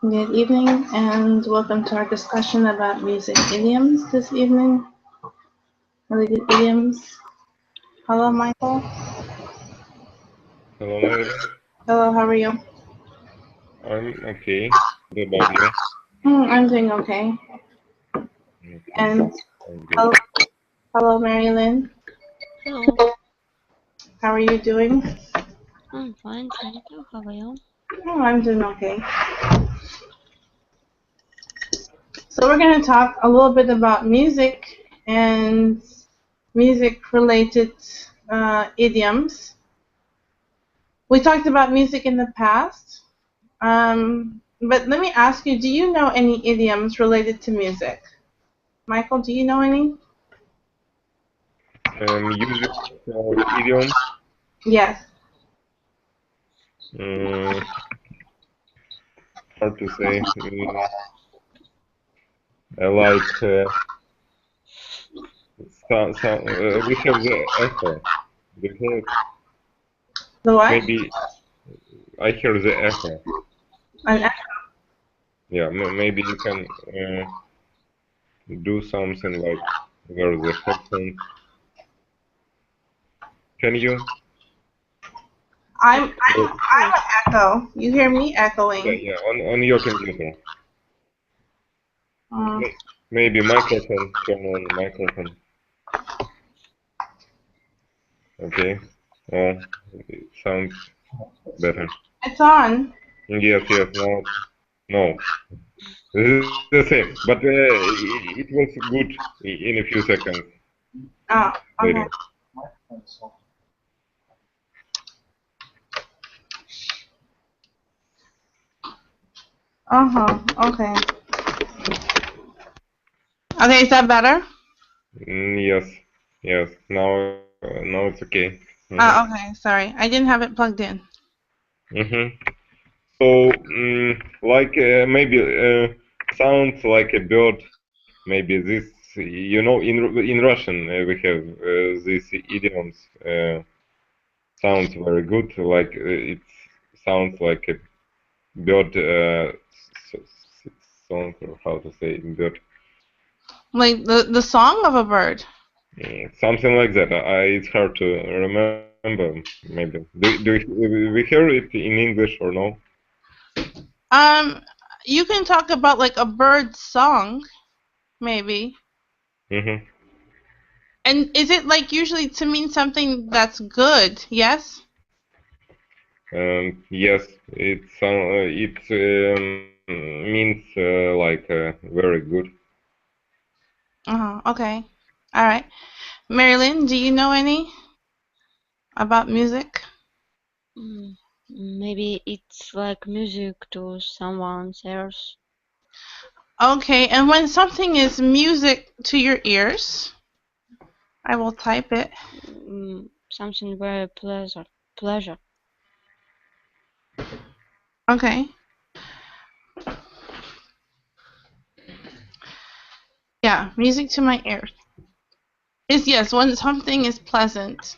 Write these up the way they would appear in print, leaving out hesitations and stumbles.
Good evening, and welcome to our discussion about music idioms this evening. Related idioms. Hello, Michael. Hello, Madelyn. Hello, how are you? I'm okay. What about you? I'm doing okay. Okay, And I'm good. hello, hello, Marilyn. Hello, How are you doing? I'm fine, thank you. How are you? Oh, I'm doing okay. So we're going to talk a little bit about music and music-related idioms. We talked about music in the past. But let me ask you, do you know any idioms related to music? Michael, do you know any? Usually for idiom, Yes. um, hard to say. I like we have the echo. Do you hear it? The what? Maybe I hear the echo. An Yeah, maybe you can do something like where the headphones. Can you? I'm Or, an echo. You hear me yeah, echoing. yeah, on your computer. Mm. Maybe microphone. Turn on microphone. Okay. Oh, it sounds better. It's on. Yes, yes, no. This is the same, but it was good in a few seconds Oh, okay. later. Uh-huh. Okay. Okay, is that better? Yes, yes. Now it's okay. Oh, okay. Sorry. I didn't have it plugged in. Mm-hmm. So, like maybe sounds like a bird. Maybe this, in Russian we have these idioms. Sounds very good. Like it sounds like a bird song, or how to say bird. Like the song of a bird. Something like that. It's hard to remember. Maybe we hear it in English or no? Um, you can talk about like a bird song, maybe. Mm-hmm. And is it like usually to mean something that's good? Yes? Yes, it means like very good. Uh-huh. Okay. All right. Marilyn, do you know any about music? Maybe it's like music to someone else. Okay, and when something is music to your ears, I will type it. Something very pleasure. Okay. Yeah, music to my ears. Is yes, when something is pleasant.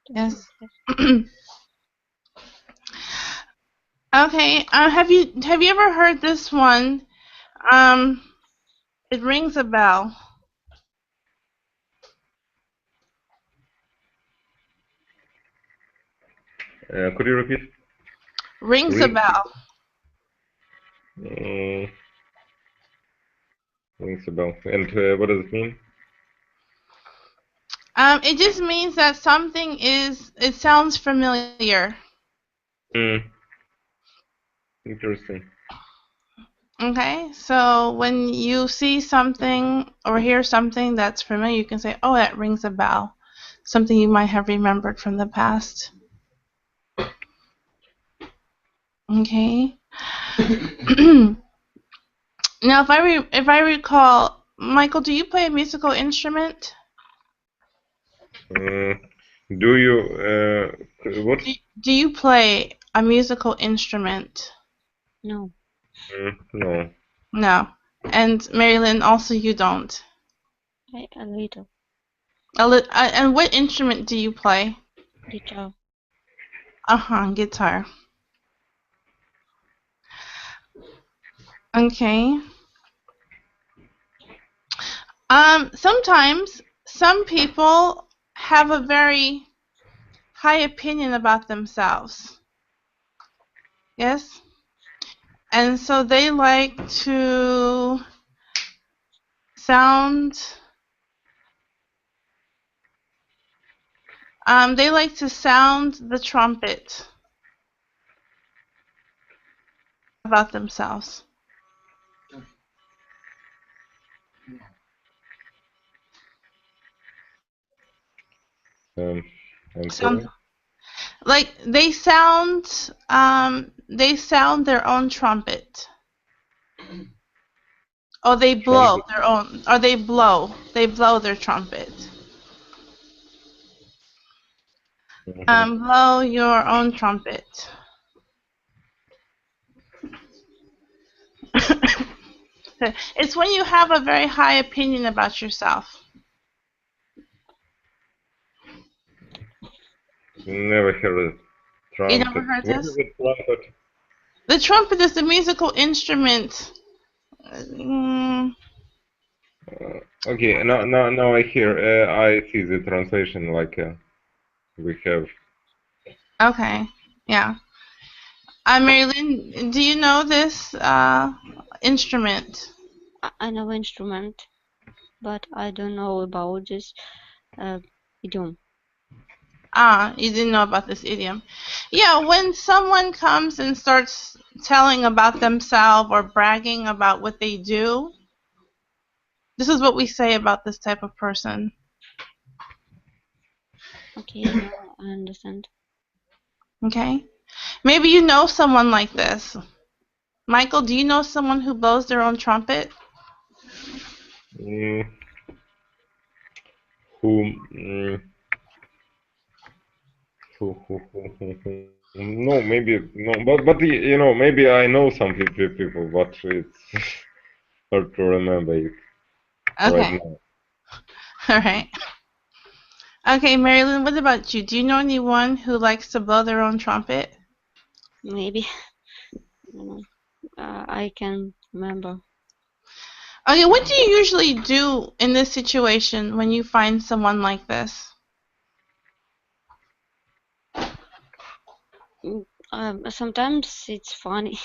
Yes. Okay. Have you ever heard this one? It rings a bell. Could you repeat? Rings a Ring, bell. uh, rings a bell. And what does it mean? It just means that something is. It sounds familiar. Mm, interesting. Okay, so when you see something or hear something that's familiar, you can say, "Oh, that rings a bell." Something you might have remembered from the past. Okay. Now, if I recall, Michael, do you play a musical instrument? Do you what? Do you play a musical instrument? No, No. No. And Marilyn, also you don't. a little And what instrument do you play? guitar. Uh-huh, guitar. Okay. Sometimes some people have a very high opinion about themselves. Yes? And so they like to sound the trumpet about themselves. I'm sorry. Like they sound their own trumpet. Or they blow Trumpet. their own, or they blow their trumpet. Blow your own trumpet. It's when you have a very high opinion about yourself. Never heard it. You Trumpet. never heard What this? is it, trumpet? The trumpet is the musical instrument. Okay, now I hear. I see the translation like we have. Okay, yeah. Marilyn, do you know this instrument? I know instrument, but I don't know about this idiom. You didn't know about this idiom. Yeah, when someone comes and starts telling about themselves or bragging about what they do, this is what we say about this type of person. Okay, now I understand. Okay? Maybe you know someone like this. Michael, do you know someone who blows their own trumpet? Who? No, maybe no, but you know, maybe I know some people, but it's hard to remember it right Okay. now. All right. Okay, Marilyn, what about you? Do you know anyone who likes to blow their own trumpet? Maybe. I don't know. I can remember. Okay, what do you usually do in this situation when you find someone like this? Sometimes it's funny.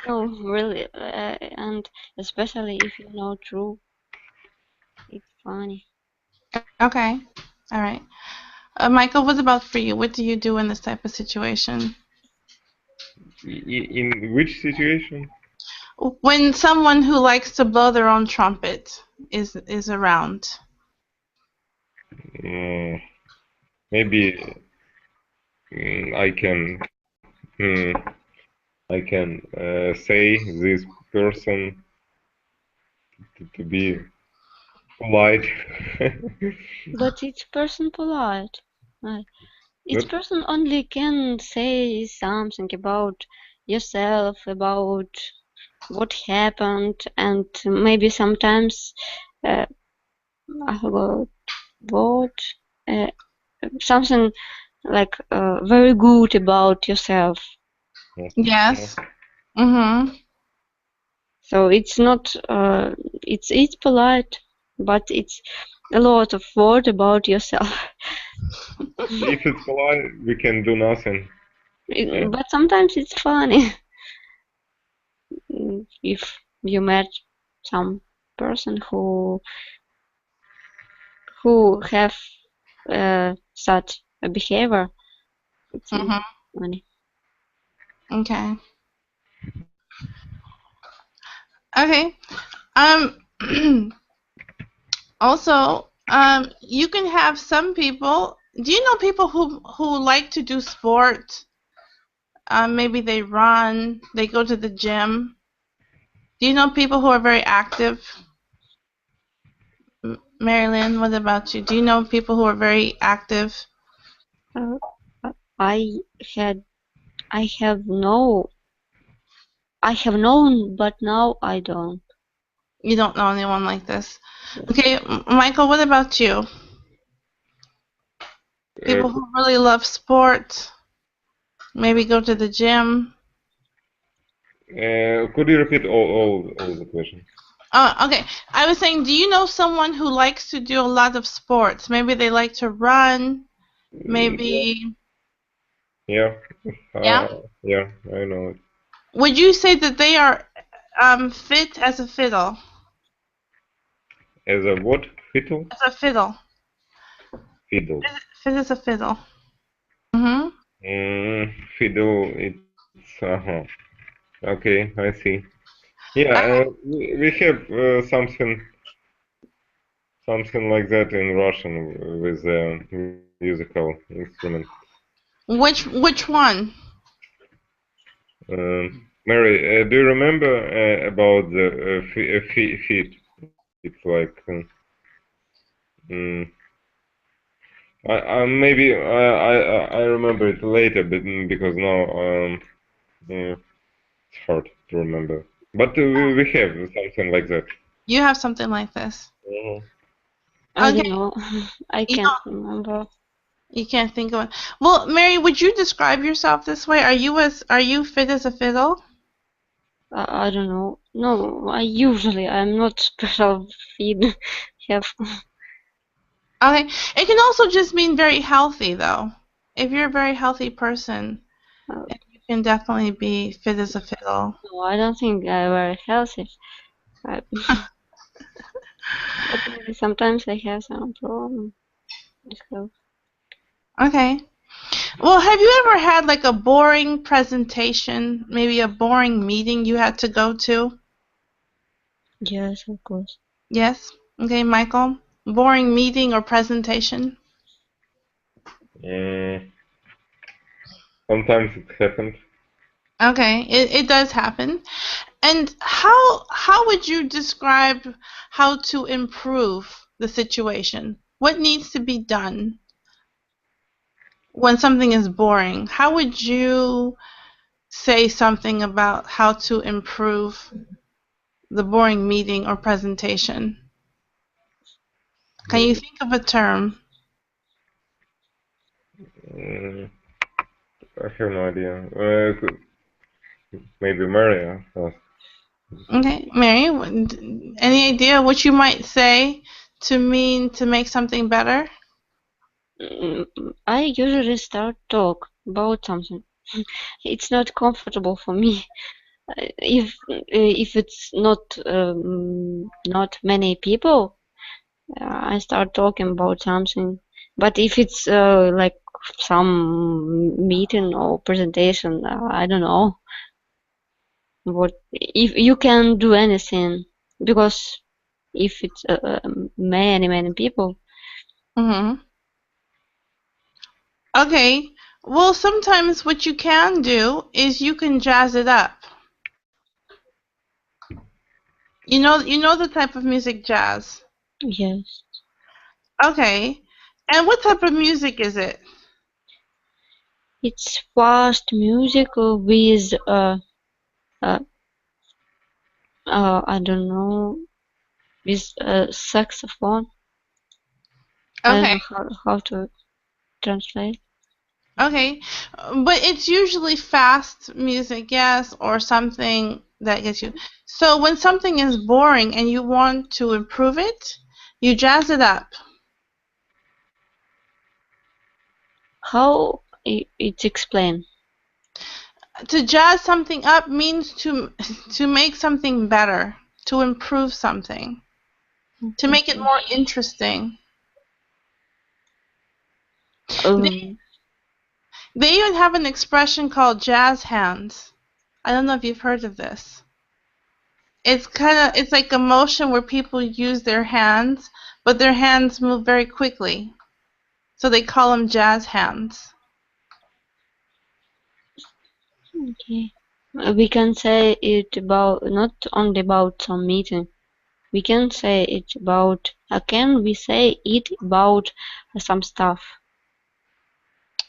No, really, and especially if you know true, it's funny. Okay. All right. Michael, what about for you? What do you do in this type of situation? In which situation? When someone who likes to blow their own trumpet is around. Maybe I can say this person to be polite. But each person polite. Each person only can say something about yourself, about what happened, and maybe sometimes about what something like very good about yourself. Yes. Mm-hmm. So it's not it's polite, but it's a lot of word about yourself. If it's polite, we can do nothing. But sometimes it's funny if you met some person who have such a behavior. It's funny. Okay. Okay. Also, you can have some people. Do you know people who like to do sport? Maybe they run, they go to the gym. Do you know people who are very active? Marilyn, what about you? Do you know people who are very active? I have known, but now I don't. You don't know anyone like this. Okay, Michael, what about you? People who really love sport, maybe go to the gym. Could you repeat all the question? Okay. I was saying, do you know someone who likes to do a lot of sports? Maybe they like to run. Maybe. Yeah. Yeah. Yeah, I know it. Would you say that they are fit as a fiddle? As a what? Fiddle? As a fiddle. Fiddle. Fit as a fiddle. Mhm. Fiddle. It's okay, I see. Yeah, we have something like that in Russian with musical instrument. Which one? Mary, do you remember about the feet? It's like maybe I remember it later, but because now it's hard to remember. But we have something like that. You have something like this. I Okay. don't know. I You can't remember. You can't think of it. Well, Mary, would you describe yourself this way? Are you fit as a fiddle? I don't know. No, I'm not special feed have. Okay. It can also just mean very healthy, though. If you're a very healthy person, Uh, you can definitely be fit as a fiddle. No, I don't think I'm very healthy. But maybe sometimes I have some problem with health. Okay. Well, have you ever had like a boring presentation, maybe a boring meeting you had to go to? Yes, of course. Yes. Okay, Michael. Boring meeting or presentation? Sometimes it happens. Okay, it does happen. And how would you describe how to improve the situation? What needs to be done when something is boring? How would you say something about how to improve the boring meeting or presentation? Can you think of a term? I have no idea. Maybe Maria. Okay, Mary, any idea what you might say to mean to make something better? I usually start talk about something. It's not comfortable for me. If it's not many people, I start talking about something. But if it's like some meeting or presentation, I don't know what if you can do anything, because if it's many people. Mm-hmm. Okay. Well, sometimes what you can do is you can jazz it up. You know the type of music jazz. Yes, Okay. And what type of music is it? it's fast music with uh, I don't know, with saxophone. I don't Okay. know how to translate. Okay. But it's usually fast music, yes, or something that gets you. So when something is boring and you want to improve it, you jazz it up. How it's explained? To jazz something up means to make something better, to improve something, to make it more interesting. Um, They even have an expression called jazz hands. I don't know if you've heard of this. It's like a motion where people use their hands, but their hands move very quickly. So they call them jazz hands. okay. We can say it about not only about some meeting. We can say it about. Can we say it about some stuff?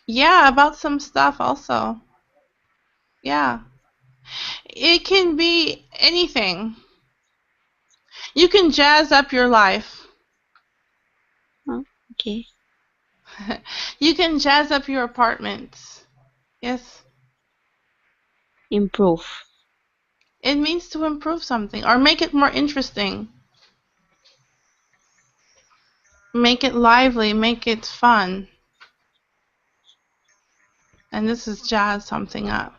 Yeah, about some stuff also. Yeah. It can be anything. You can jazz up your life. Oh, okay. You can jazz up your apartment. Yes. Improve. It means to improve something or make it more interesting. Make it lively, make it fun. And this is jazz something up.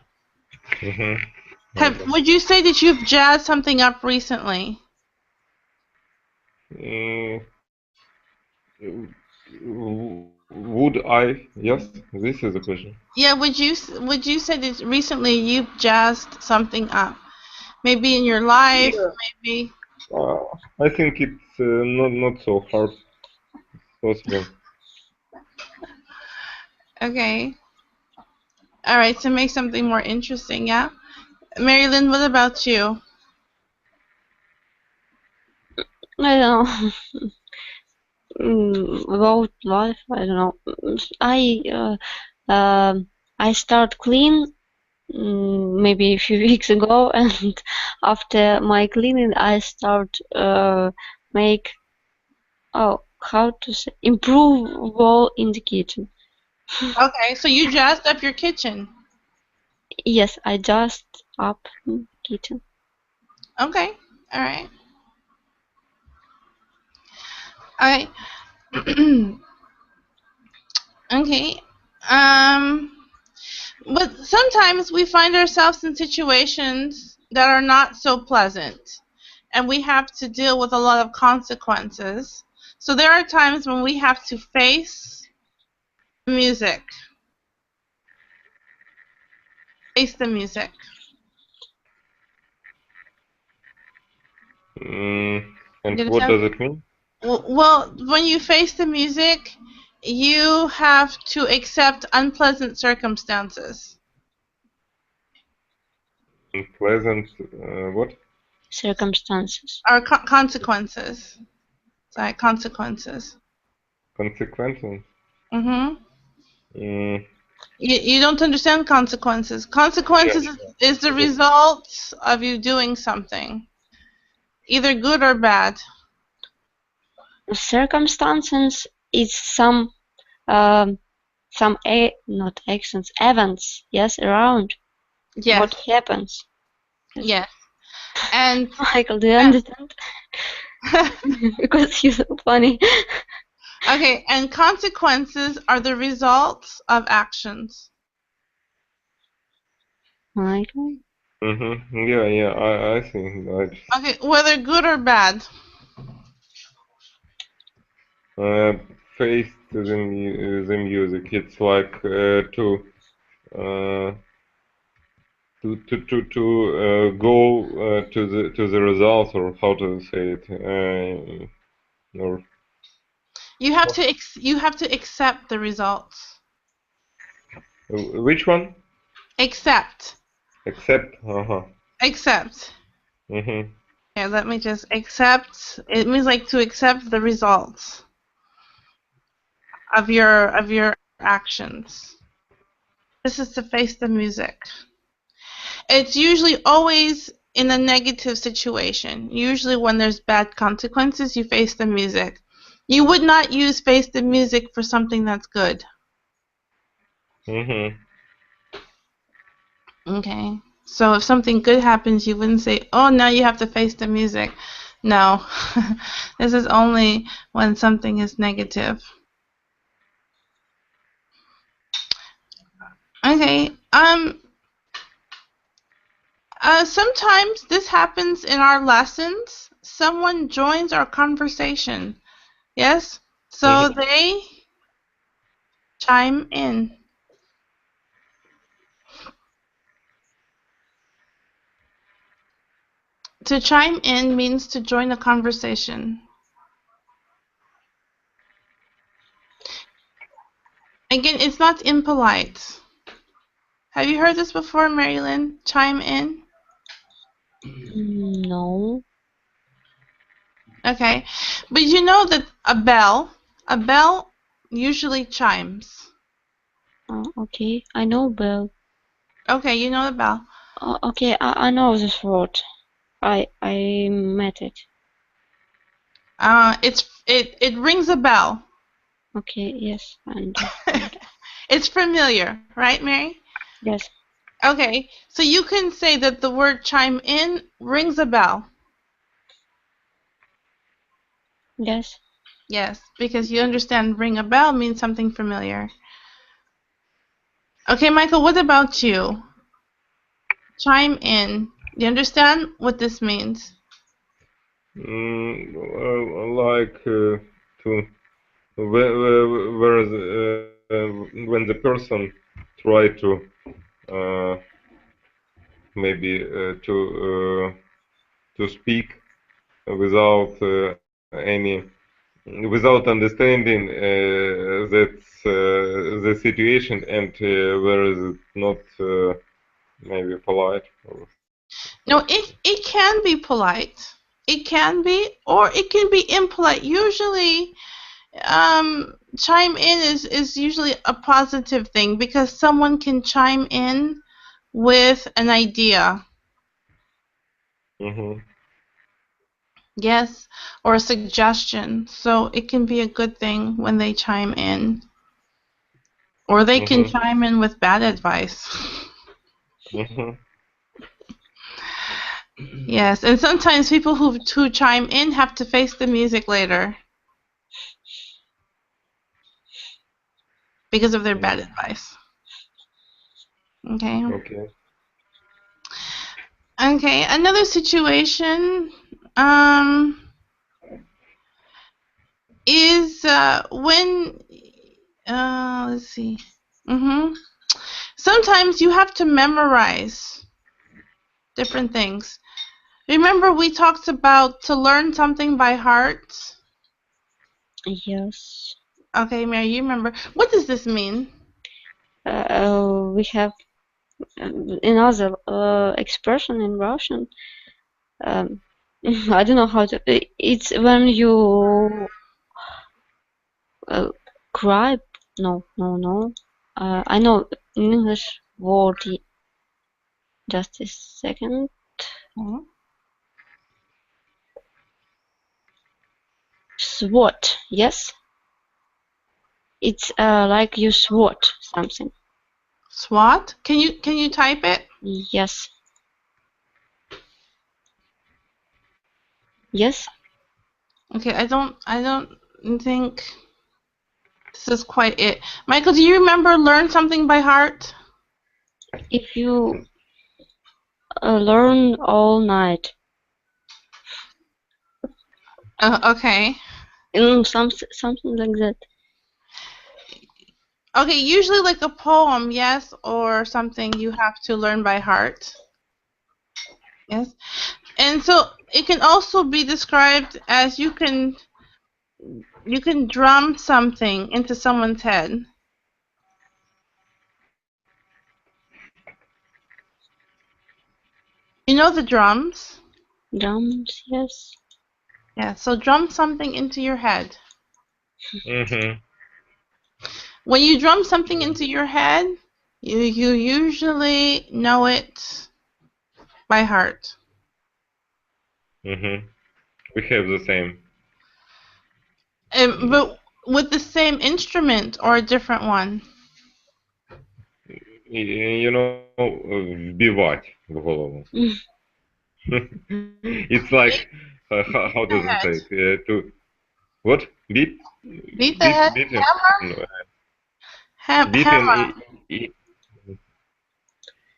Would you say that you've jazzed something up recently? Would I? Yes, this is the question. Yeah, would you say that recently you've jazzed something up? Maybe in your life, maybe. I think it's not so hard. Possible. Okay. All right, so make something more interesting, yeah? Marilyn, what about you? I don't know. About life, I don't know. I start clean maybe a few weeks ago, and after my cleaning, I start make how to say improve wall in the kitchen. Okay, so you jazzed up your kitchen. Yes, I just up kitchen. Okay, all right. All right. Okay. But sometimes we find ourselves in situations that are not so pleasant, and we have to deal with a lot of consequences. So there are times when we have to face music. Face the music. And what does it mean? Well, when you face the music, you have to accept unpleasant circumstances. Unpleasant what? Circumstances. Or consequences. Sorry, consequences. Consequences? You don't understand consequences. Consequences is the result of you doing something, either good or bad. Circumstances is some not actions, events, yes, around. Yes. What happens? Yes. And Michael, do you understand? Because you're so funny. Okay, and consequences are the results of actions. Michael? Yeah, I think that. Okay, whether good or bad. Face the music. It's like to go to the result, or how to say it, or You have to accept the results. which one? Accept. Accept. Accept. Yeah, let me just accept. It means like to accept the results of your actions. This is to face the music. It's usually always in a negative situation. Usually when there's bad consequences, you face the music. You would not use face the music for something that's good. Okay. So if something good happens, you wouldn't say, oh, now you have to face the music. No. This is only when something is negative. Okay. Sometimes this happens in our lessons. Someone joins our conversation. Yes? So they chime in. To chime in means to join a conversation. Again, it's not impolite. Have you heard this before, Marilyn? Chime in? No. Okay. But you know that a bell usually chimes. Okay, I know bell. Okay, you know the bell. Okay, I know this word. I met it. It rings a bell. Okay, yes, and It's familiar, right, Mary? yes. Okay, so you can say that the word chime in rings a bell. Yes. Yes, because you understand ring a bell means something familiar. Okay, Michael, what about you? Chime in. Do you understand what this means? Like to when the person try to maybe to speak without any without understanding the situation, and where is it not maybe polite or No, it can be polite. It can be, or it can be impolite. Usually, chime in is usually a positive thing because someone can chime in with an idea. mm-hmm. Yes, or a suggestion. So it can be a good thing when they chime in. Or they can Mm-hmm. chime in with bad advice. Mm-hmm. Yes, and sometimes people who chime in have to face the music later because of their bad advice. Okay. Okay. Okay, another situation is when let's see. Sometimes you have to memorize different things. Remember we talked about to learn something by heart? Yes. Okay, Mary, you remember. What does this mean? We have another expression in Russian. I don't know how to. It's when you cry. No. I know in English word. Just a second. SWOT. Yes. It's like you SWOT something. SWOT? Can you type it? Yes. Yes. Okay, I don't think this is quite it. Michael, do you remember learn something by heart? If you learn all night. Okay. Something like that. Okay, usually like a poem, yes, or something you have to learn by heart. Yes. And so it can also be described as you can drum something into someone's head. You know the drums? Drums, yes. Yeah, so drum something into your head. Mm-hmm. When you drum something into your head, you usually know it by heart. Mm-hmm. We have the same. But with the same instrument or a different one? You know, вбивать в голову. It's like how does it say it? To what? Beat the head? beat Hammer? Hammer.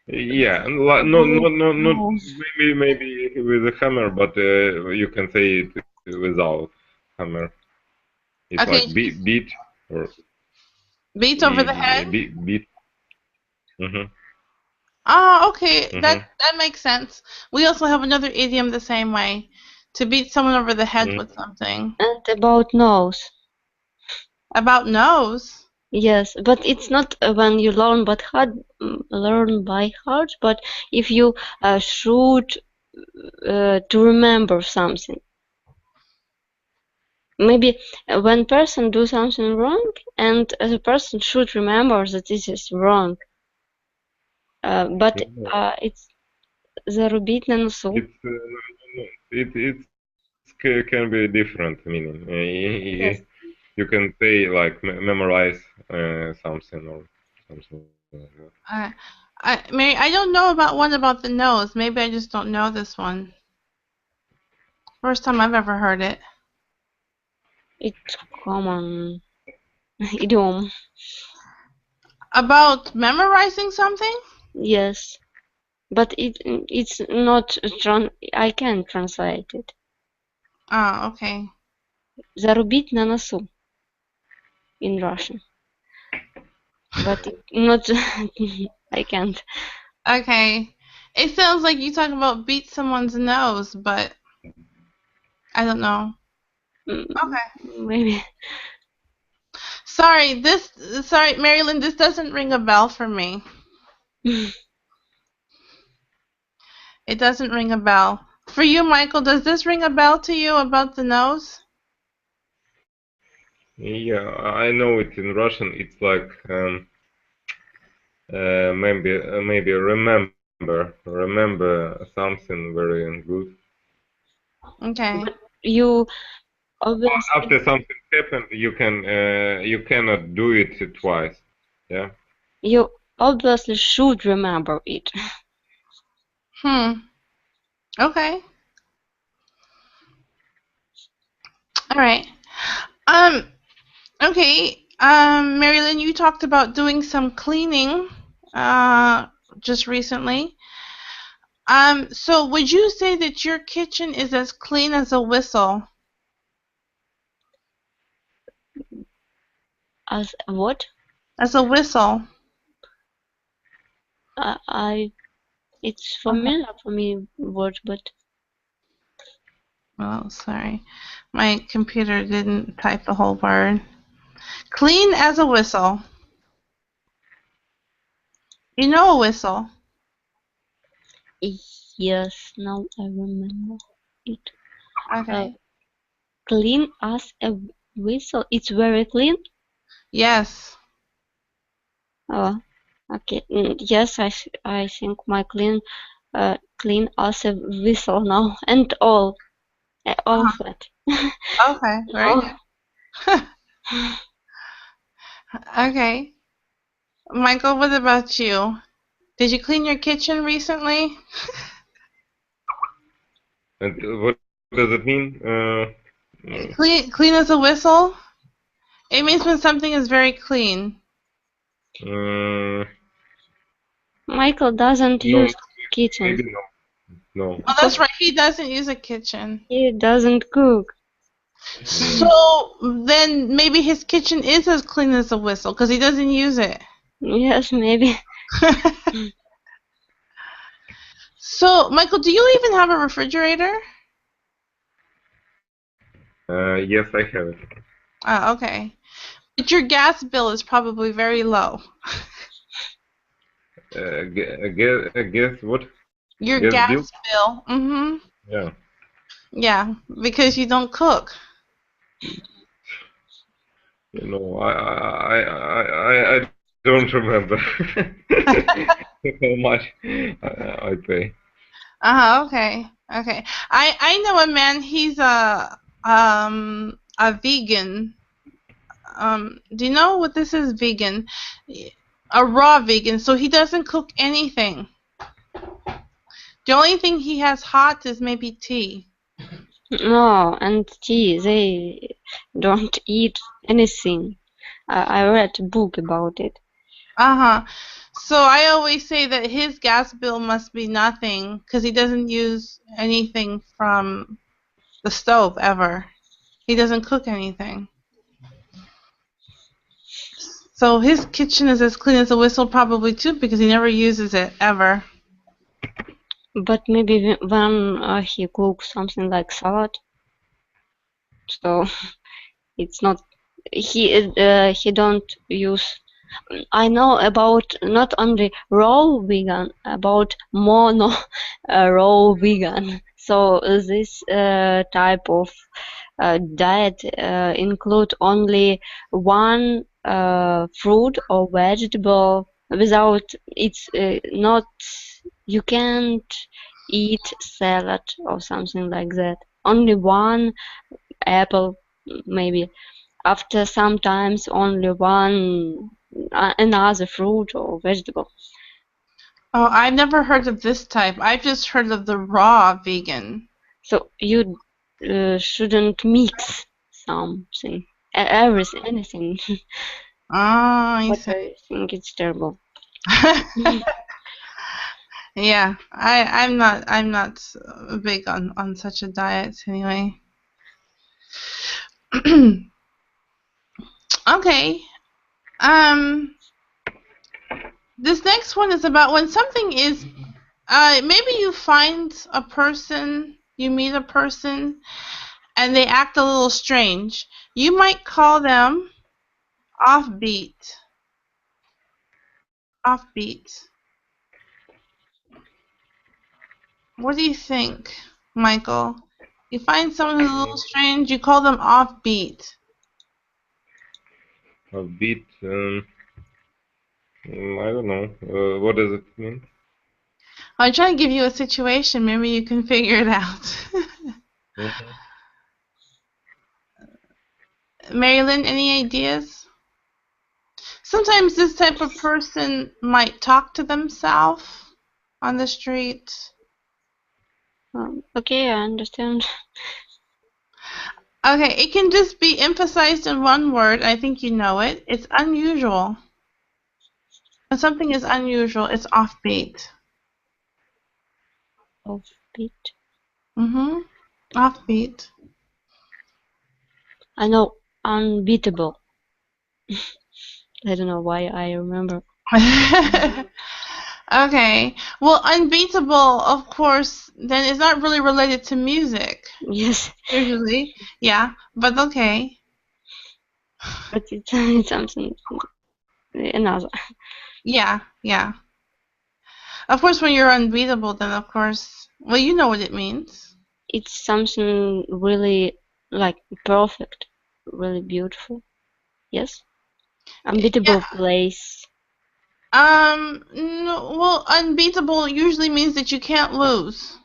Yeah, not maybe with a hammer, but you can say it without hammer. It's Okay. like beat or Beat over the head? beat. Mm-hmm. Oh, okay. Mm-hmm. That makes sense. We also have another idiom the same way. To beat someone over the head with something. And about nose. About nose? Yes, but it's not when you learn by heart, but if you should to remember something. Maybe when person do something wrong, and the person should remember that this is wrong. But it's зарубить на носу. It can be different meaning. Yes. You can say like memorize something or something like that. Mary, I don't know about one about the nose. Maybe I just don't know this one. First time I've ever heard it. It's common idiom. About memorizing something? Yes, but it's not I can't translate it. Oh, okay. Зарубить на носу in Russian. But not I can't. Okay. It sounds like you talk about beat someone's nose, but I don't know. Okay. Maybe. Sorry, Marilyn, this doesn't ring a bell for me. It doesn't ring a bell. For you, Michael, does this ring a bell to you about the nose? Yeah, I know it in Russian. It's like maybe remember something very good. Okay. But you obviously After something happened, you cannot do it twice. Yeah. you obviously should remember it. Okay. All right. Okay. Marilyn, you talked about doing some cleaning just recently. So would you say that your kitchen is as clean as a whistle? As what? As a whistle. It's familiar for me word, but Oh, sorry. My computer didn't type the whole word. Clean as a whistle. You know a whistle. yes, now I remember it. Okay. Clean as a whistle. It's very clean. Yes. Oh, okay. Yes, I think my clean as a whistle now, and all of that. Okay. Very good. Okay. Michael, what about you? Did you clean your kitchen recently? And what does it mean? Clean as a whistle? It means when something is very clean. Michael doesn't No, use kitchen. maybe no. Oh, that's right. He doesn't use a kitchen. He doesn't cook. So then maybe his kitchen is as clean as a whistle because he doesn't use it. Yes, maybe. So, Michael, do you even have a refrigerator? Yes, I have it. Okay. But your gas bill is probably very low. Guess what? Your Gas gas bill? bill? Yeah. Yeah, because you don't cook. You know, I don't remember how much I pay. Okay. Okay. I know a man, he's a vegan. Do you know what this is, vegan? A raw vegan, so he doesn't cook anything. The only thing he has hot is maybe tea. No, and tea, they don't eat anything. I read a book about it. So I always say that his gas bill must be nothing because he doesn't use anything from the stove ever. He doesn't cook anything. So his kitchen is as clean as a whistle probably too because he never uses it ever. But maybe when he cooks something like salad, so it's not he don't use. I know about not only raw vegan, about mono raw vegan. So this type of diet include only one fruit or vegetable. Without it's not, you can't eat salad or something like that. Only one apple maybe. After sometimes only one another fruit or vegetable. Oh, I've never heard of this type. I've just heard of the raw vegan. So you shouldn't mix something, everything, anything. Ah, I But see. I think it's terrible. Yeah, I'm not big on such a diet anyway. Okay. This next one is about when something is maybe you find a person, you meet a person, and they act a little strange. You might call them offbeat. Offbeat. What do you think, Michael? You find someone who's a little strange, you call them offbeat. Offbeat. I don't know. What does it mean? I'm trying to give you a situation. Maybe you can figure it out. Marilyn, any ideas? Sometimes this type of person might talk to themselves on the street. Okay, I understand. Okay, it can just be emphasized in one word. I think you know it. It's unusual. When something is unusual, it's offbeat. Offbeat. Offbeat. I know, unbeatable. I don't know why I remember. Okay. Well, unbeatable, of course, then it's not really related to music. Yes. Usually. Yeah, but okay. But it's something another. Yeah, yeah. Of course, when you're unbeatable, then of course, well, you know what it means. It's something really like perfect, really beautiful. Yes. Unbeatable place. No, well, unbeatable usually means that you can't lose.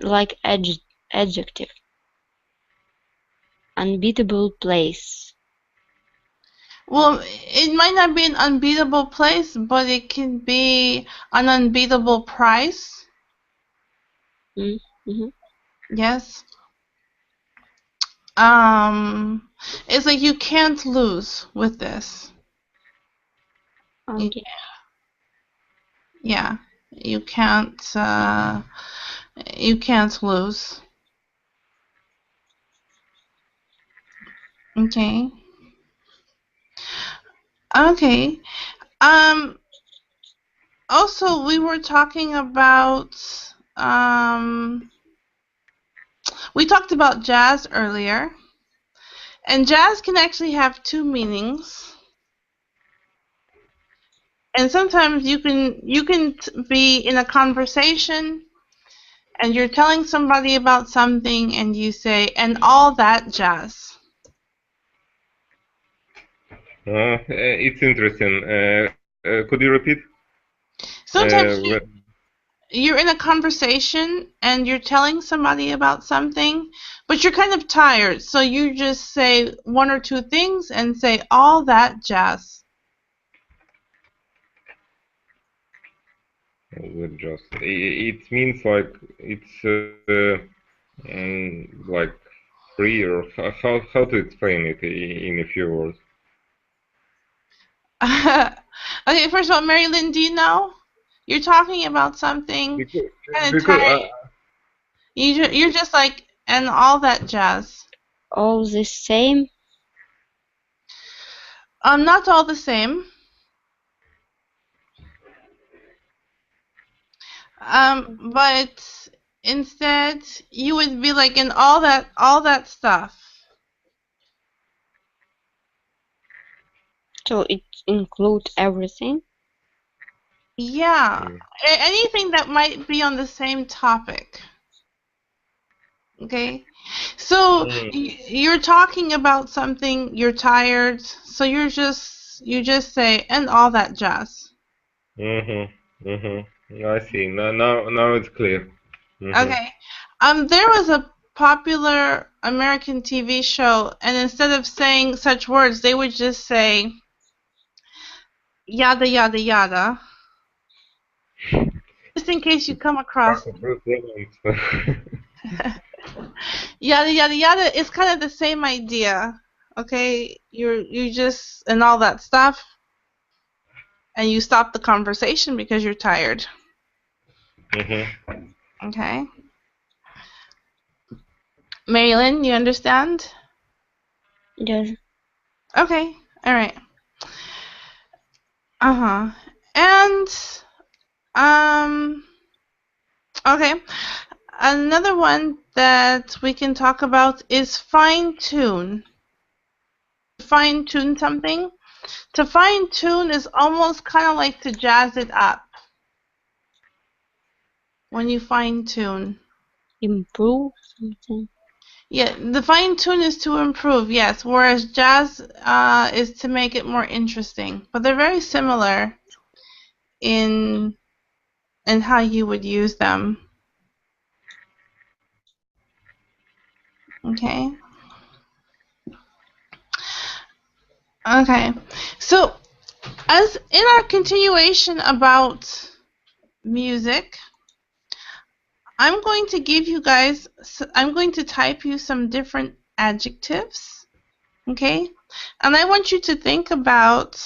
Like adjective. Unbeatable place. Well, it might not be an unbeatable place, but it can be an unbeatable price. Yes. It's like you can't lose with this. Okay. Yeah, you can't lose. Okay. Okay. Also, we were talking about we talked about jazz earlier, and jazz can actually have two meanings. And sometimes you can be in a conversation and you're telling somebody about something and you say, and all that jazz. It's interesting. Could you repeat? Sometimes you're in a conversation and you're telling somebody about something, but you're kind of tired, so you just say one or two things and say all that jazz. Just it means like it's like free, or how to explain it in a few words. Okay, first of all, Marilyn, do you know? You're talking about something kind of tired. You're just like, and all that jazz. All the same? Not all the same. But instead you would be like in all that stuff. So it includes everything? Yeah, anything that might be on the same topic. Okay, so you're talking about something, you're tired, so you just say, and all that jazz. I see. Now it's clear. Okay. There was a popular American TV show, and instead of saying such words, they would just say, yada yada yada. Just in case you come across yada yada yada, it's kind of the same idea. Okay, you just and all that stuff, and you stop the conversation because you're tired. Okay. Marilyn, you understand? Yes. Okay. All right. And okay. Another one that we can talk about is fine-tune. Fine-tune something. To fine-tune is almost kind of like to jazz it up. When you fine-tune. Improve something. Yeah, the fine-tune is to improve, yes, whereas jazz is to make it more interesting. But they're very similar in how you would use them. Okay. Okay. So, as in our continuation about music, I'm going to give you guys, I'm going to type you some different adjectives, okay? And I want you to think about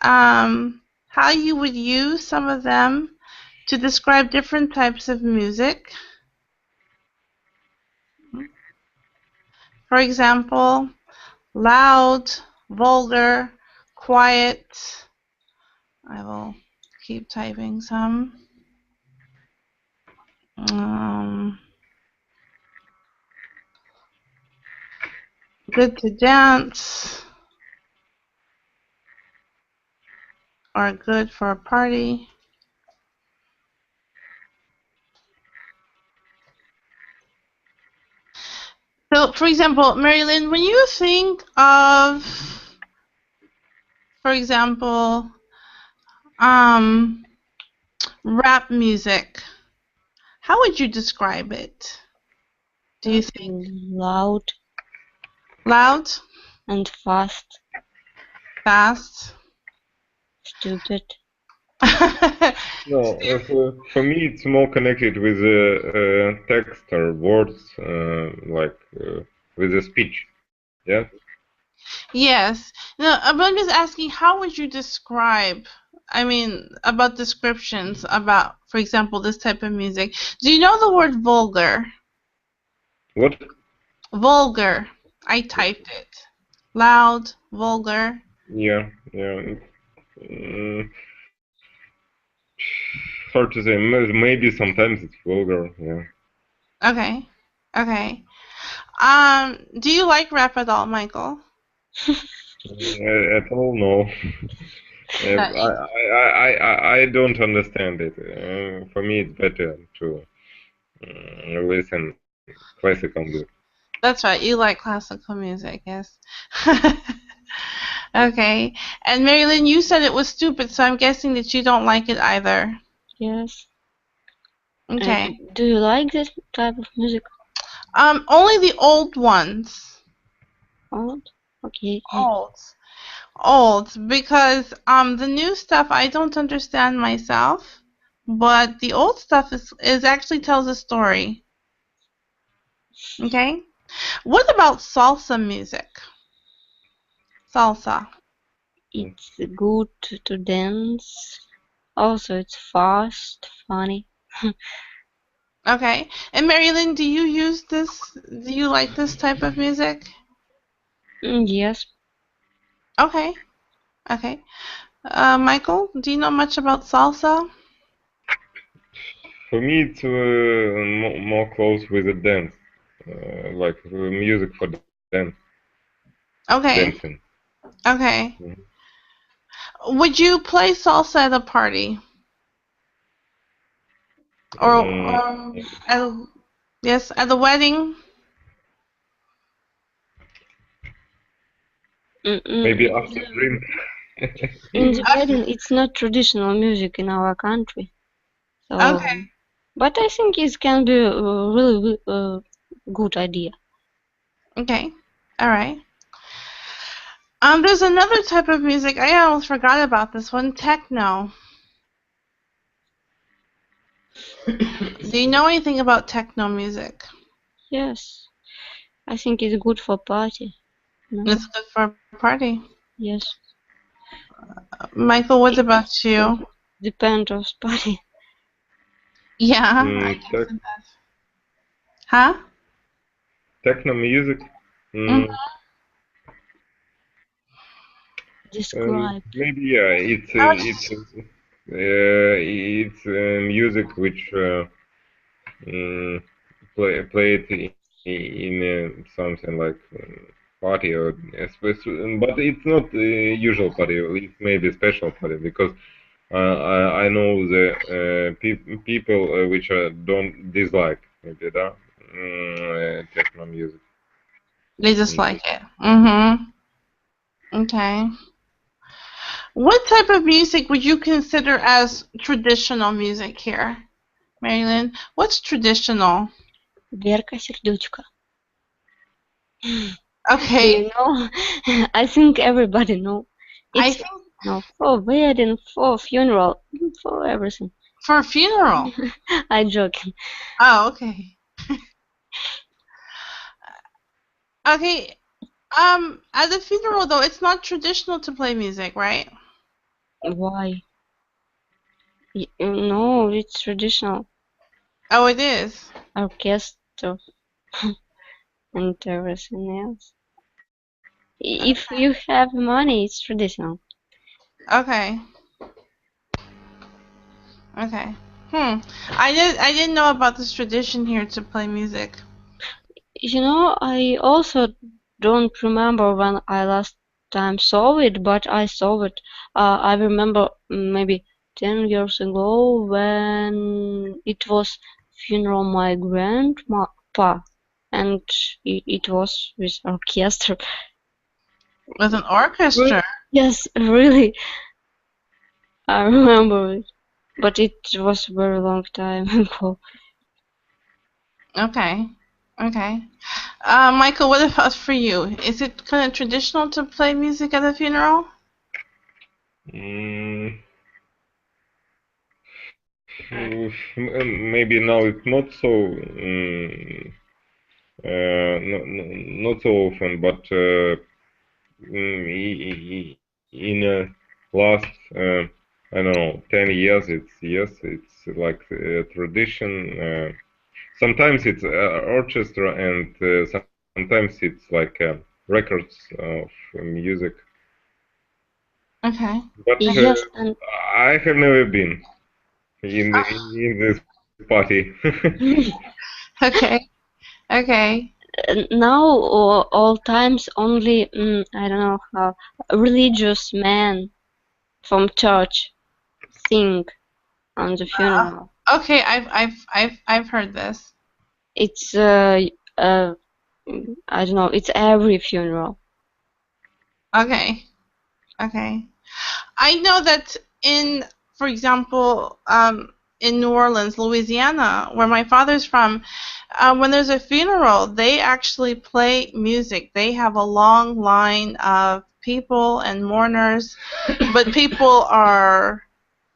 how you would use some of them to describe different types of music. For example, loud, vulgar, quiet. I will keep typing some. Good to dance, or good for a party. So, for example, Marilyn, when you think of, for example, rap music, how would you describe it? Do you think loud? Loud? And fast. Fast? Stupid. No, for me it's more connected with text or words, like with the speech. Yeah. Yes. No, but I'm just asking, how would you describe? I mean, about descriptions about, for example, this type of music. Do you know the word vulgar? What? Vulgar. I typed it. Loud, vulgar. Yeah. Hard to say. Maybe sometimes it's vulgar. Yeah. Okay. Do you like rap at all, Michael? At all, no. I don't understand it. For me, it's better to listen classical music. That's right. You like classical music, yes. Okay. And Marilyn, you said it was stupid, so I'm guessing that you don't like it either. Yes. Okay. Do you like this type of music? Only the old ones. Old? Okay. Old, because the new stuff I don't understand myself, but the old stuff is actually tells a story. Okay. What about salsa music? Salsa. It's good to dance. Also, it's fast, funny. Okay. And Marilyn, do you use this? Do you like this type of music? Yes. Okay. Michael, do you know much about salsa? For me, it's more close with the dance, like music for dance. Okay. Dancing. Okay. Would you play salsa at a party? Or at the wedding? Maybe after drink. In the wedding, it's not traditional music in our country. So, okay. But I think it can be a really good idea. Okay. All right. There's another type of music. I almost forgot about this one. Techno. Do you know anything about techno music? Yes, I think it's good for party. No? It's good for a party. Yes. Michael, what about you? Depend on party. Yeah, I guess it does. Huh? Techno music. Describe. Maybe yeah. It's music which played in something like party or but it's not usual party. It's maybe special party because I know the people which don't dislike maybe that techno music. They just like it. Mm-hmm. Okay. What type of music would you consider as traditional music here, Marilyn? What's traditional? Верка сердючка. Okay. You know, I think everybody know. I It's think no for wedding, for funeral, for everything. for a funeral. I'm joking. Oh, okay. Okay. At a funeral though, it's not traditional to play music, right? Why? No, it's traditional. Oh, it is. Orchestra and everything else. If you have money, it's traditional. Okay. Okay. I didn't know about this tradition here to play music. You know, I also don't remember when I last time saw it, but I saw it. I remember maybe 10 years ago when it was funeral my grandpa, and it was with orchestra. With an orchestra. Yes, really, I remember it, but it was a very long time ago. Okay. Okay. Michael, what about for you? Is it kind of traditional to play music at a funeral? Maybe now it's not so not so often, but in last I don't know 10 years it's like a tradition. Sometimes it's orchestra and sometimes it's like records of music. Okay. But Yes, and I have never been in this party. Okay. Okay. now all times only I don't know how religious men from church sing on the funeral. Okay, I've heard this. It's I don't know, it's every funeral. Okay. Okay. I know that for example, in New Orleans, Louisiana, where my father's from, when there's a funeral, they actually play music. They have a long line of people and mourners, but people are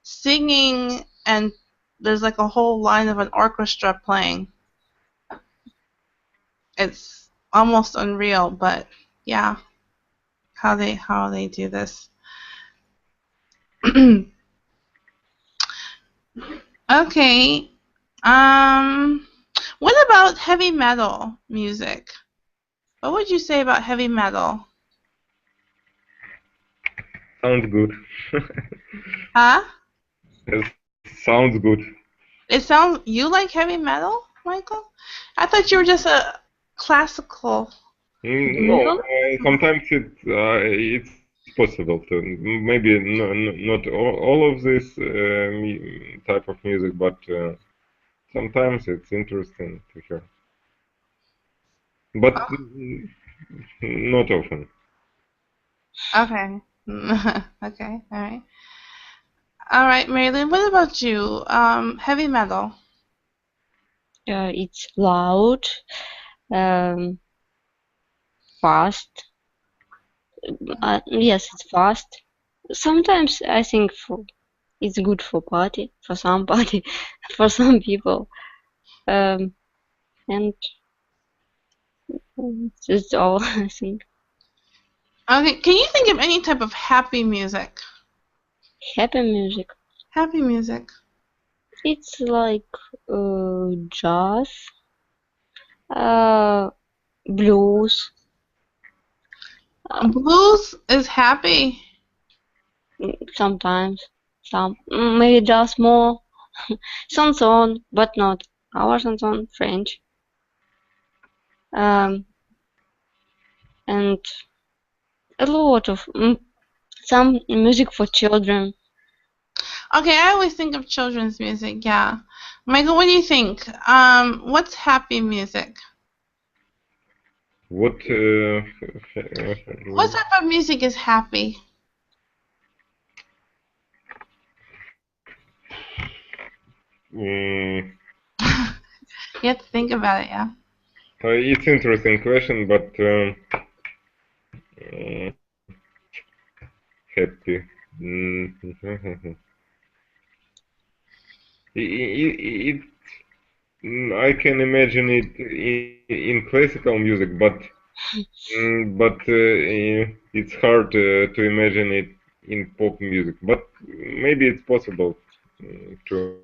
singing and there's like a whole line of an orchestra playing. It's almost unreal, but yeah, how they do this. Okay. What about heavy metal music? What would you say about heavy metal? Sounds good. Huh? It sounds good. You like heavy metal, Michael? I thought you were just a classical. No, sometimes it's possible to maybe not all of this type of music, but sometimes it's interesting to hear. But not often. Okay. Okay. All right. All right, Marilyn. What about you? Heavy metal. It's loud, fast, Yes, it's fast. Sometimes I think it's good for party, for some party, for some people. And it's all I think. Okay, can you think of any type of happy music? Happy music. Happy music. It's like jazz, blues. Blues is happy. Sometimes some maybe just more chanson, but not our chanson, French. And a lot of some music for children. Okay, I always think of children's music, yeah. Michael, what do you think? What's happy music? What? What type of music is happy? Mm, You have to think about it, yeah. it's interesting question, but happy. It, I can imagine it in classical music, but it's hard to imagine it in pop music. But maybe it's possible to.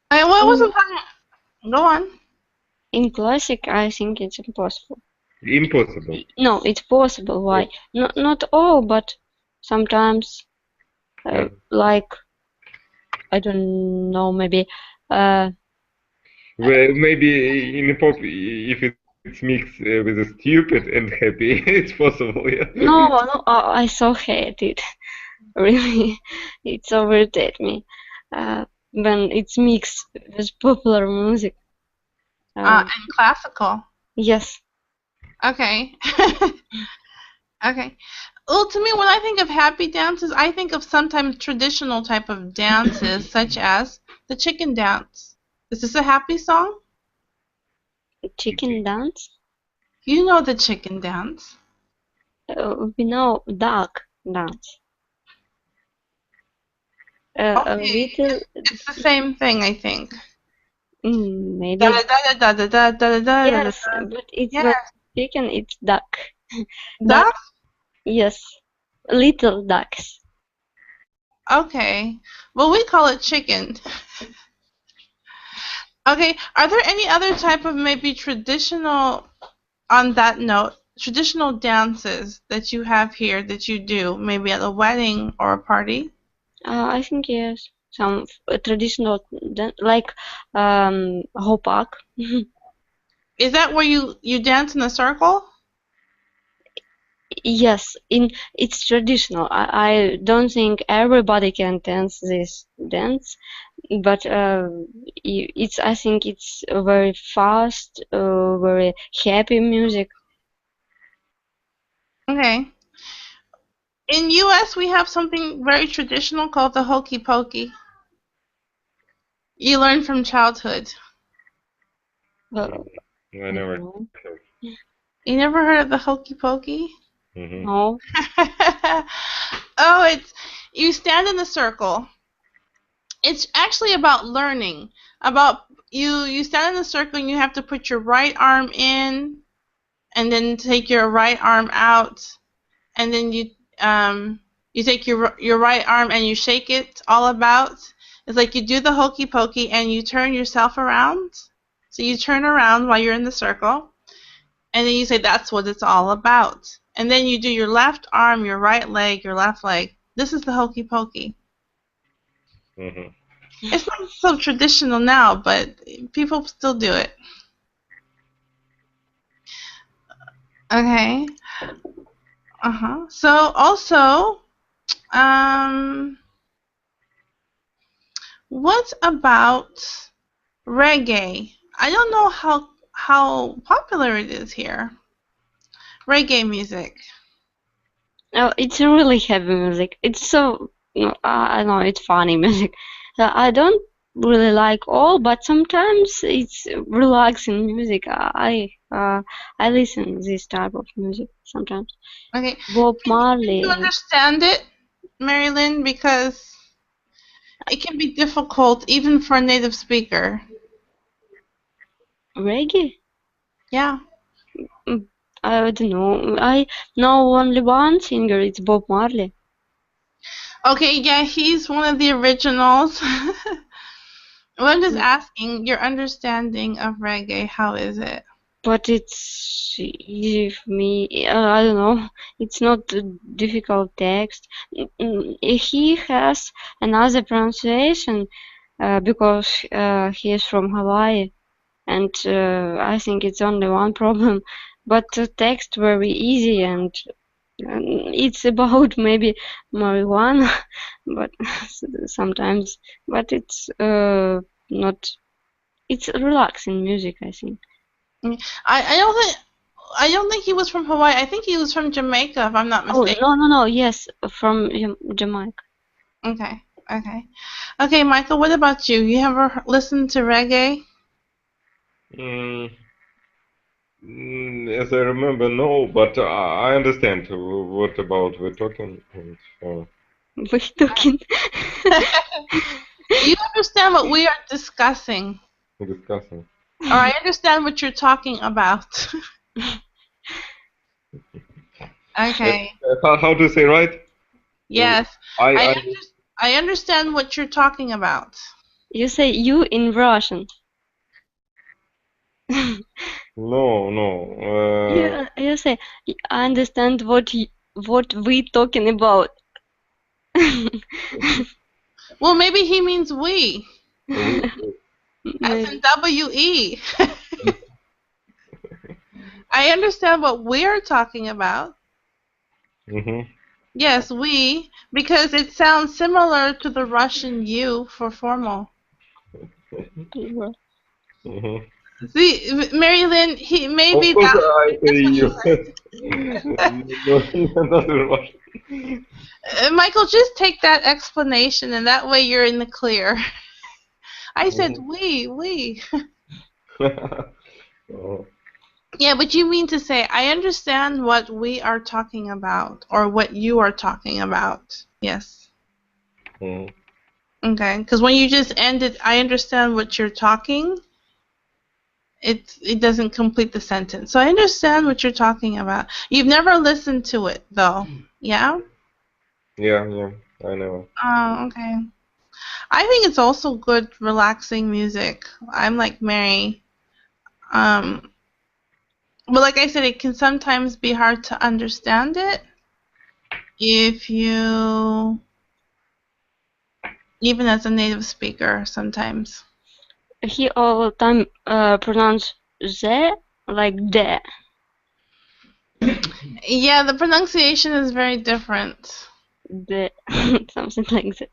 What was the time? Go on. In classic, I think it's impossible. Impossible. No, it's possible. Why? Not all, but sometimes, like I don't know, maybe. Well, maybe in pop, if it's mixed with a stupid and happy, it's possible. Yeah. No, I so hate it. Really, it so irritates me when it's mixed with popular music. And classical. Yes. Okay. Okay. Well, to me, when I think of happy dances, I think of sometimes traditional type of dances, such as the chicken dance. Is this a happy song? Chicken dance? You know the chicken dance. We know duck dance. A little. It's the same thing, I think. Maybe. Da, da, da, da, da, da, da, Yes, da, da. but it's Yes. not chicken, it's duck. Duck? Yes, little ducks. Okay. Well, we call it chicken. Okay. Are there any other type of maybe traditional, on that note, traditional dances that you have here that you do, maybe at a wedding or a party? I think yes. Some traditional, like hopak. Is that where you dance in a circle? Yes, it's traditional. I don't think everybody can dance this dance, but I think it's a very fast, very happy music. Okay. In U.S., we have something very traditional called the hokey pokey. You learn from childhood. I never. You never heard of the hokey pokey? No. Oh, you stand in a circle. It's actually about learning. About you stand in a circle and you have to put your right arm in, and then take your right arm out, and then you take your right arm and you shake it all about. It's like you do the hokey pokey and you turn yourself around. So you turn around while you're in the circle, and then you say that's what it's all about. And then you do your left arm, your right leg, your left leg. This is the hokey pokey. It's not so traditional now, but people still do it. Okay. So also, what about reggae? I don't know how popular it is here. Reggae music. Oh, it's really heavy music. It's so I know it's funny music. I don't really like all, but sometimes it's relaxing music. I listen this type of music sometimes. Okay. Bob Can Marley. you understand it, Marilyn? Because it can be difficult even for a native speaker. Reggae? Yeah. I don't know. I know only one singer. It's Bob Marley. Okay, yeah, he's one of the originals. Well, I'm just asking your understanding of reggae. How is it? But it's easy for me. I don't know. It's not a difficult text. He has another pronunciation because he is from Hawaii, and I think it's only one problem. But the text very easy, and it's about maybe marijuana, but sometimes. But it's not. It's relaxing music, I think. I don't think he was from Hawaii. I think he was from Jamaica, if I'm not mistaken. Oh, no. Yes, from Jamaica. Okay, Michael, what about you? You ever listened to reggae? As I remember, no, but I understand what about we're talking. And, We're talking. You understand what we are discussing? discussing. Or I understand what you're talking about. Okay. How to say right? Yes. I understand what you're talking about. You say you in Russian. No. You say I understand what we talking about. Well, maybe he means we. As in W-E. I understand what we're talking about. Yes, we, because it sounds similar to the Russian you for formal. See, Marilyn, he maybe of course that. I say you. Michael, just take that explanation, and that way you're in the clear. I said we. Yeah, but you mean to say, I understand what we are talking about, or what you are talking about. Yes. Okay, because when you just ended, I understand what you're talking, it doesn't complete the sentence. So I understand what you're talking about. You've never listened to it, though. Yeah? Yeah, I know. Oh, okay. I think it's also good, relaxing music. I'm like Mary. But like I said, it can sometimes be hard to understand it if you, even as a native speaker, sometimes. He all the time pronounce the like the. Yeah, the pronunciation is very different. The something like that.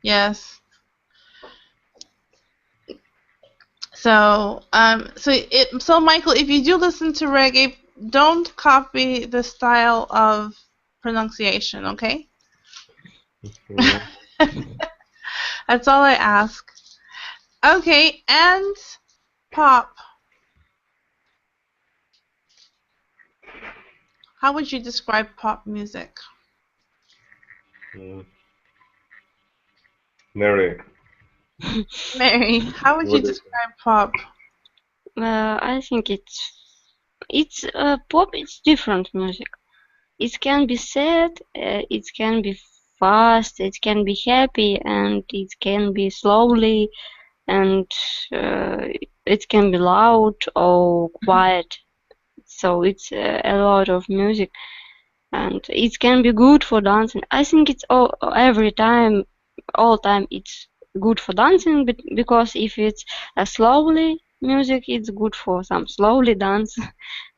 Yes. So, so Michael, if you do listen to reggae, don't copy the style of pronunciation, okay? That's all I ask. Okay, and pop. How would you describe pop music? Mary, how would you describe pop? I think it's pop. It's different music. It can be sad. It can be fast. It can be happy, and it can be slowly, and it can be loud or quiet. So it's a lot of music, and it can be good for dancing. I think it's all time it's good for dancing, because if it's a slowly music, it's good for some slowly dance,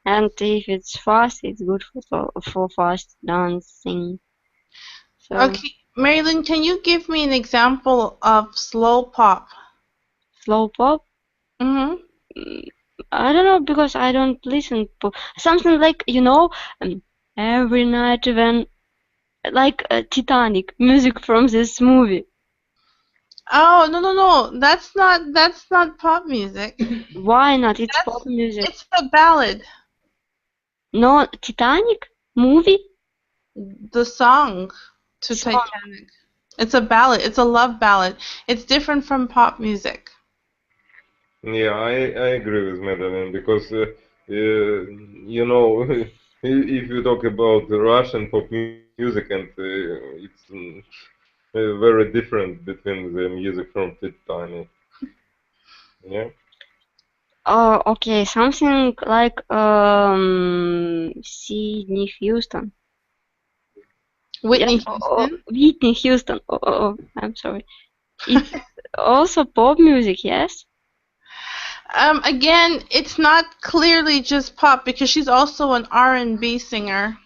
and if it's fast, it's good for fast dancing. So, okay, Marilyn, can you give me an example of slow pop? Slow pop? I don't know, because I don't listen to something like, every night when, like Titanic, music from this movie. Oh, no. That's not pop music. Why not? It's pop music. It's the ballad. No, Titanic movie? The song to Song. Titanic. It's a ballad. It's a love ballad. It's different from pop music. Yeah, I agree with Madeline because you know if you talk about the Russian pop music and it's very different between the music from Titanic. Yeah. Oh, okay, something like Sydney Houston. Whitney Yes, Houston. Whitney Houston. I'm sorry. It's also pop music, yes? Again, it's not clearly just pop because she's also an R&B singer.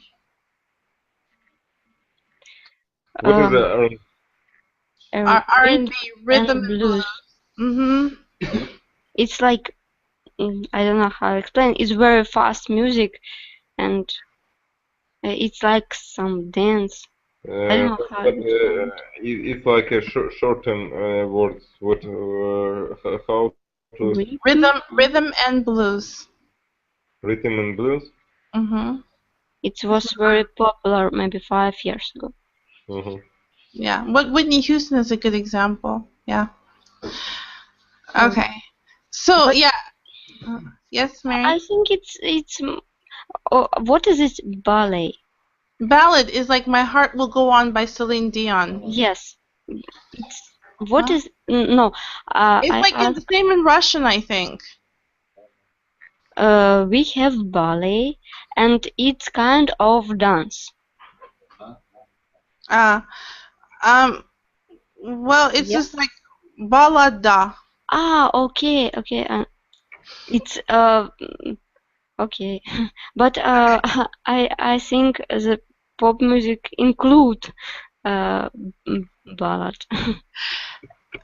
What is the R&B rhythm and blues. blues. It's like I don't know how to explain. It's very fast music, and it's like some dance. I don't know how to explain. it's like a shorten words. What how to Rhythm and blues. rhythm and blues? It was very popular maybe 5 years ago. Yeah, Whitney Houston is a good example. Yeah. Okay. So yeah. Yes, Mary. I think it's what is it? Ballet. Ballad is like My Heart Will Go On by Celine Dion. Yes. What is no? It's like the same in Russian, I think. We have ballet, and it's kind of dance. Well, it's just like balada. Okay. It's okay, but I think the pop music include ballad.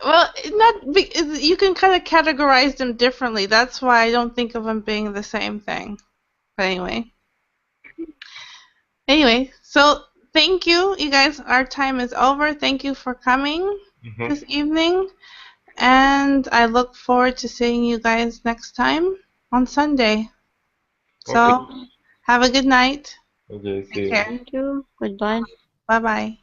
Well, you can kind of categorize them differently. That's why I don't think of them being the same thing. But anyway, so thank you, you guys. Our time is over. Thank you for coming this evening, and I look forward to seeing you guys next time on Sunday. So, have a good night. Okay, see Take you. care. Thank you. Goodbye. Bye-bye.